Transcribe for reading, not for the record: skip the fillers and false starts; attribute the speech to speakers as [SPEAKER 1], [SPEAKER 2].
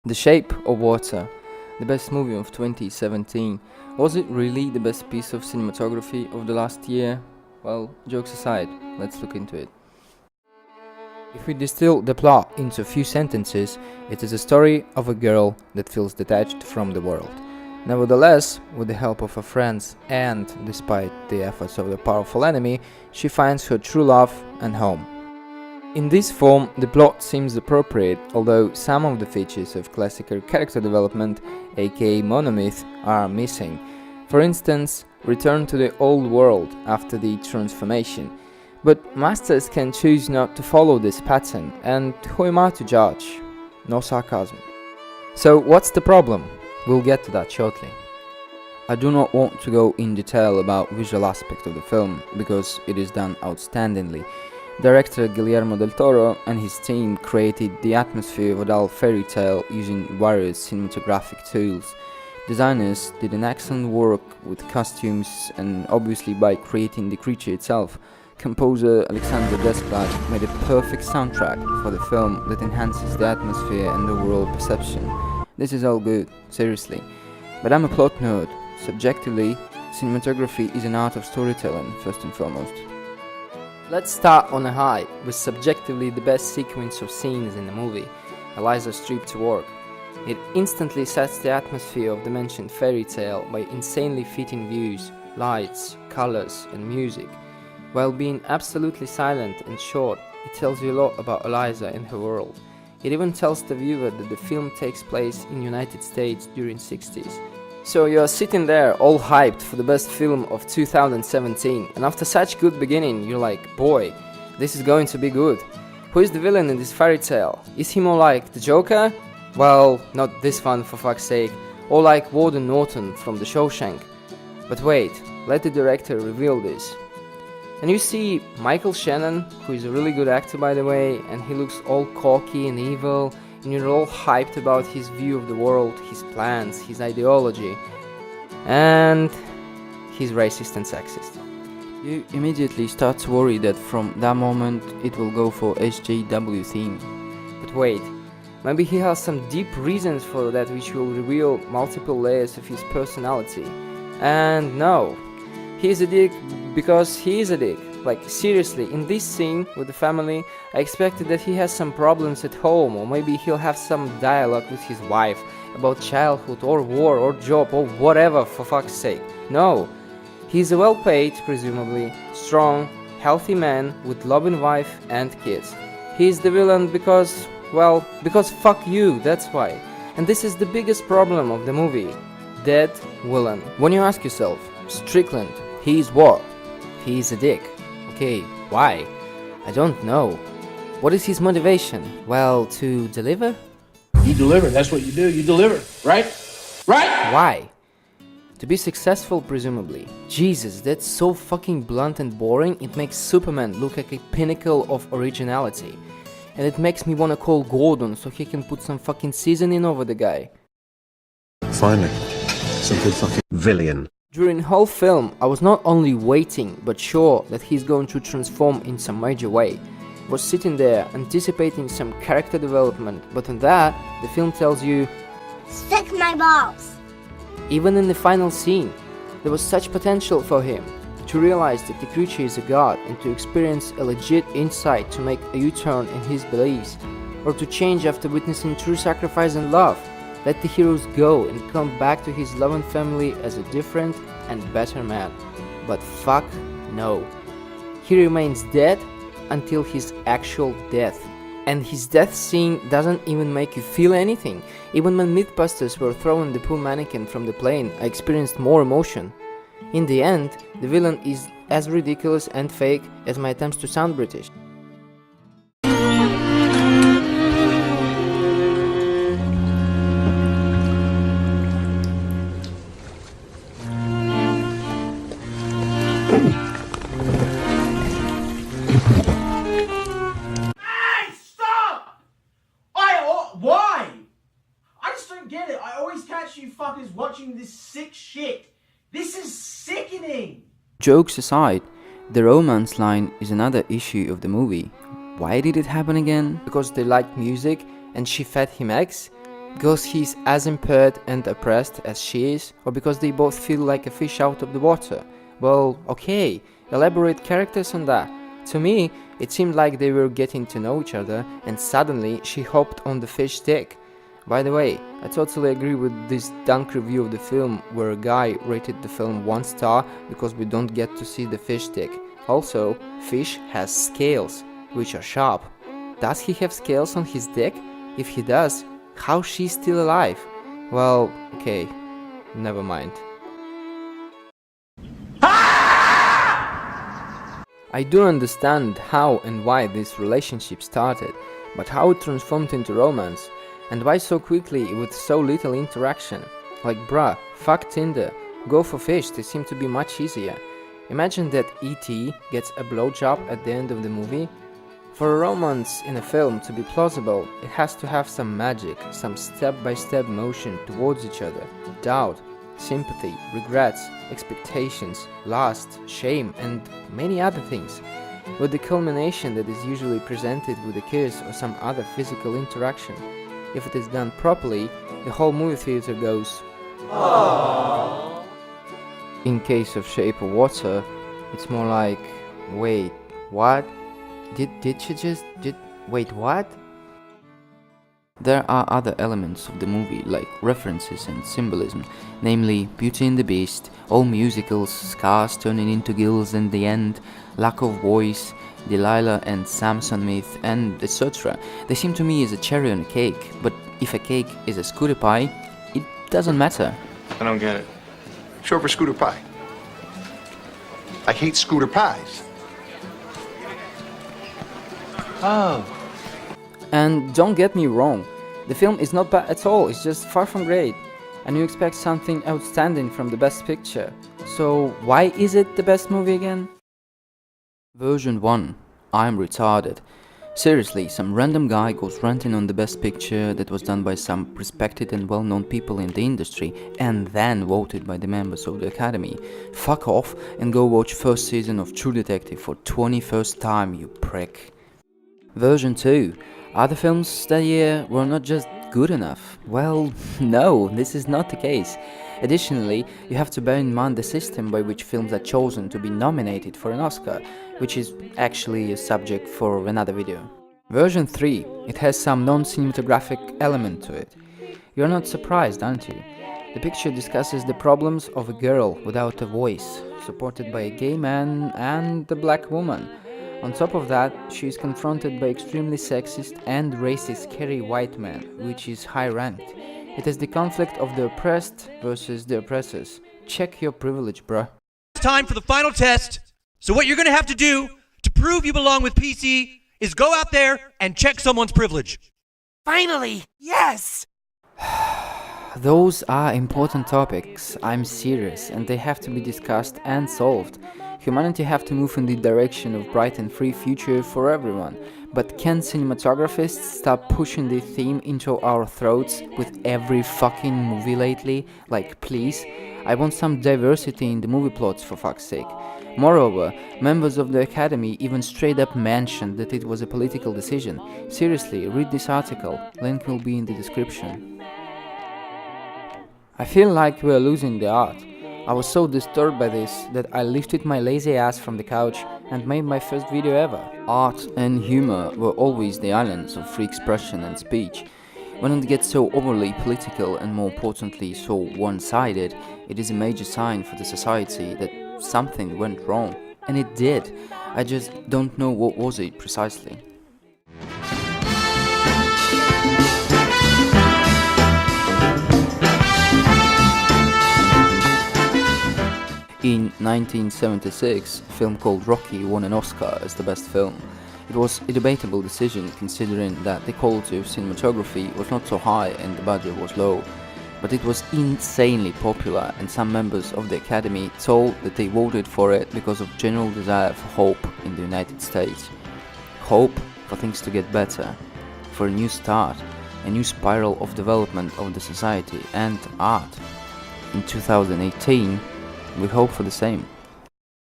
[SPEAKER 1] The Shape of Water, the best movie of 2017. Was it really the best piece of cinematography of the last year? Well, jokes aside, let's look into it. If we distill the plot into a few sentences, it is a story of a girl that feels detached from the world. Nevertheless, with the help of her friends and despite the efforts of the powerful enemy, she finds her true love and home. In this form, the plot seems appropriate, although some of the features of classical character development, aka monomyth, are missing. For instance, return to the old world after the transformation. But masters can choose not to follow this pattern, and who am I to judge? No sarcasm. So what's the problem? We'll get to that shortly. I do not want to go in detail about visual aspect of the film, because it is done outstandingly. Director Guillermo del Toro and his team created the atmosphere of a dull fairy tale using various cinematographic tools. Designers did an excellent work with costumes and obviously by creating the creature itself. Composer Alexander Desplat made a perfect soundtrack for the film that enhances the atmosphere and overall perception. This is all good, seriously. But I'm a plot nerd. Subjectively, cinematography is an art of storytelling, first and foremost. Let's start on a high, with subjectively the best sequence of scenes in the movie, Eliza's trip to work. It instantly sets the atmosphere of the mentioned fairy tale by insanely fitting views, lights, colors and music. While being absolutely silent and short, it tells you a lot about Eliza and her world. It even tells the viewer that the film takes place in United States during 60s. So you're sitting there all hyped for the best film of 2017, and after such good beginning you're like, boy, this is going to be good. Who is the villain in this fairy tale? Is he more like the Joker? Well, not this one for fuck's sake, or like Warden Norton from The Shawshank. But wait, let the director reveal this. And you see Michael Shannon, who is a really good actor by the way, and he looks all cocky and evil, and you're all hyped about his view of the world, his plans, his ideology, and he's racist and sexist. You immediately start to worry that from that moment it will go for SJW theme. But wait, maybe he has some deep reasons for that which will reveal multiple layers of his personality. And no, he's a dick because he is a dick. Like, seriously, in this scene with the family, I expected that he has some problems at home, or maybe he'll have some dialogue with his wife about childhood, or war, or job, or whatever, for fuck's sake. No, he's a well-paid, presumably, strong, healthy man with loving wife and kids. He's the villain because, well, because fuck you, that's why. And this is the biggest problem of the movie. Dead villain. When you ask yourself, Strickland, he's what? He's a dick. Okay, why? I don't know. What is his motivation? Well, to deliver?
[SPEAKER 2] You deliver, that's what you do, you deliver, right? Right?
[SPEAKER 1] Why? To be successful, presumably. Jesus, that's so fucking blunt and boring, it makes Superman look like a pinnacle of originality. And it makes me wanna call Gordon so he can put some fucking seasoning over the guy.
[SPEAKER 3] Finally, some good fucking villain.
[SPEAKER 1] During the whole film, I was not only waiting, but sure that he's going to transform in some major way. I was sitting there, anticipating some character development, but in that, the film tells you,
[SPEAKER 4] Suck my balls.
[SPEAKER 1] even in the final scene, there was such potential for him to realize that the creature is a god and to experience a legit insight to make a U-turn in his beliefs, or to change after witnessing true sacrifice and love. Let the heroes go and come back to his loving family as a different and better man. But fuck no. He remains dead until his actual death. And his death scene doesn't even make you feel anything. Even when Mythbusters were throwing the poor mannequin from the plane, I experienced more emotion. In the end, the villain is as ridiculous and fake as my attempts to sound British.
[SPEAKER 2] Hey, stop! Why? I just don't get it. I always catch you fuckers watching this sick shit. This is sickening!
[SPEAKER 1] Jokes aside, the romance line is another issue of the movie. Why did it happen again? Because they liked music and she fed him eggs? Because he's as impaired and oppressed as she is, or because they both feel like a fish out of the water? Well, okay, elaborate characters on that. To me, it seemed like they were getting to know each other, and suddenly she hopped on the fish dick. By the way, I totally agree with this Dank review of the film, where a guy rated the film 1 star because we don't get to see the fish dick. Also, fish has scales, which are sharp. Does he have scales on his dick? If he does, how's she still alive? Well, okay, never mind. I do understand how and why this relationship started, but how it transformed into romance, and why so quickly with so little interaction. Like bruh, fuck Tinder, go for fish, they seem to be much easier. Imagine that E.T. gets a blowjob at the end of the movie. For a romance in a film to be plausible, it has to have some magic, some step-by-step motion towards each other, doubt, sympathy, regrets, expectations, lust, shame, and many other things, with the culmination that is usually presented with a kiss or some other physical interaction. If it is done properly, the whole movie theater goes aww. In case of Shape of Water, it's more like, wait, what? Did she just wait, what? There are other elements of the movie, like references and symbolism, namely Beauty and the Beast, all musicals, scars turning into gills in the end, lack of voice, Delilah and Samson myth, and etc. They seem to me as a cherry on a cake, but if a cake is a scooter pie, it doesn't matter.
[SPEAKER 5] I don't get it. Short for scooter pie. I hate scooter pies. Oh.
[SPEAKER 1] And don't get me wrong, the film is not bad at all, it's just far from great. And you expect something outstanding from the best picture. So why is it the best movie again? Version 1. I'm retarded. Seriously, some random guy goes ranting on the best picture that was done by some respected and well-known people in the industry and then voted by the members of the Academy. Fuck off and go watch first season of True Detective for 21st time, you prick. Version 2. Other films that year were not just good enough. Well, no, this is not the case. Additionally, you have to bear in mind the system by which films are chosen to be nominated for an Oscar, which is actually a subject for another video. Version 3. It has some non-cinematographic element to it. You're not surprised, aren't you? The picture discusses the problems of a girl without a voice, supported by a gay man and a black woman. On top of that, she is confronted by extremely sexist and racist scary white man, which is high-ranked. It is the conflict of the oppressed versus the oppressors. Check your privilege, bruh.
[SPEAKER 6] It's time for the final test. So what you're going to have to do to prove you belong with PC is go out there and check someone's privilege.
[SPEAKER 7] Finally, yes!
[SPEAKER 1] Those are important topics, I'm serious, and they have to be discussed and solved. Humanity have to move in the direction of bright and free future for everyone. But can cinematographers stop pushing the theme into our throats with every fucking movie lately? Like, please? I want some diversity in the movie plots, for fuck's sake. Moreover, members of the Academy even straight up mentioned that it was a political decision. Seriously, read this article, link will be in the description. I feel like we're losing the art. I was so disturbed by this that I lifted my lazy ass from the couch and made my first video ever. Art and humor were always the islands of free expression and speech. When it gets so overly political and more importantly so one-sided, it is a major sign for the society that something went wrong. And it did. I just don't know what was it precisely. In 1976, a film called Rocky won an Oscar as the best film. It was a debatable decision considering that the quality of cinematography was not so high and the budget was low. But it was insanely popular and some members of the Academy told that they voted for it because of general desire for hope in the United States. Hope for things to get better, for a new start, a new spiral of development of the society and art. In 2018, we hope for the same.